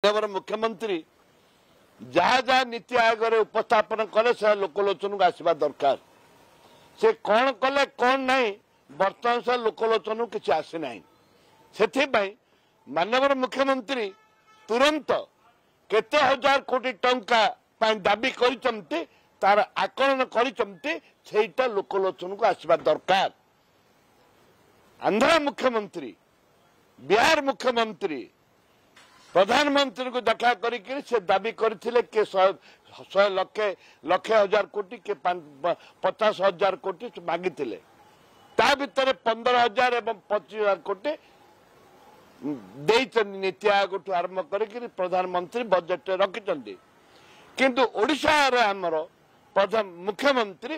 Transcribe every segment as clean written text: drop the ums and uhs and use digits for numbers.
मुख्यमंत्री जहाँ जहाँ नीति आयोग उपस्थापन कले से लोकलोचन को आसवा दरकार से कौन कले कौन नहीं बर्तमान से लोकलोचन किसी आसीना से माननीय मुख्यमंत्री तुरंत केते हजार कोटी टंका दाबी करते तार आकलन करता लोकलोचन को आसवा दरकार। आंध्र मुख्यमंत्री बिहार मुख्यमंत्री प्रधानमंत्री को देखा करके से दाबी करथिले के 100 लक्ष हजार कोटी के 50,000 कोटी मागी ता भितर 15,000 एवं 25,000 कोटी नीति आयोग आरंभ करके प्रधानमंत्री बजेट रखिंट किंतु ओडिशा रे हमर मुख्यमंत्री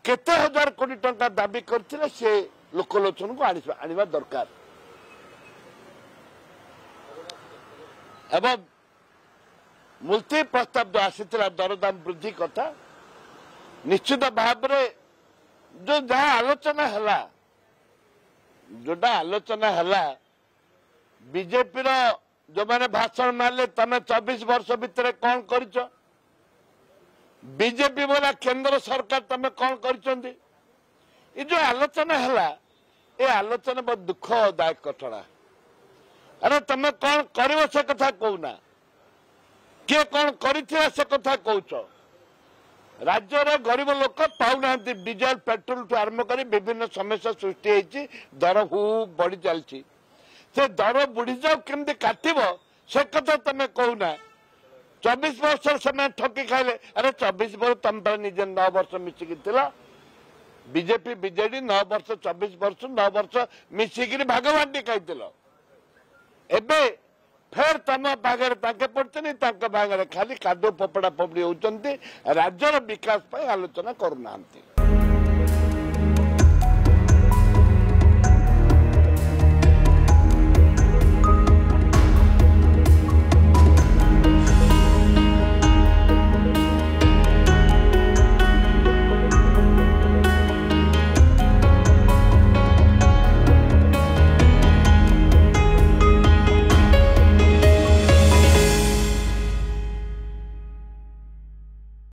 केते हजार कोटी टंका दाबी करथिले से लोकलोचन को आनिबा दरकार। एवं मुलतवी प्रस्ताव जो आसीथिला दरदाम वृद्धि कथा निश्चित भाव में जो जहाँ आलोचना हला जोटा आलोचना हला बीजेपी जो मैंने भाषण मारे तमें 24 वर्ष भितर कौन करिछ बीजेपी बोला केंद्र सरकार तमें कौन करिछंदी ये जो आलोचना हला ये आलोचना बहुत दुखदायक घटना। अरे तमें कौन कर से कथा कहना किए कौन कर से कथा कौच राज्य गरीब लोक पाऊना डीजेल पेट्रोल ठू आरंभ कर विभिन्न समस्या सृष्टि होती दर हु बढ़ी चलती से दर बुढ़ी जाओ केमती काटब से कथा तमें कहना 24 वर्ष से ठकी खाइले। अरे 24 वर्ष तुम निजे 9 वर्ष मिसिकी बीजेपी बीजेडी 9 वर्ष 24 वर्ष 9 वर्ष मिसिकी भागवांटी खाई एबे फेर तम पागे पड़ते भागे खाली कादो पपड़ा पपड़ी होती राज्यर विकास आलोचना करूना।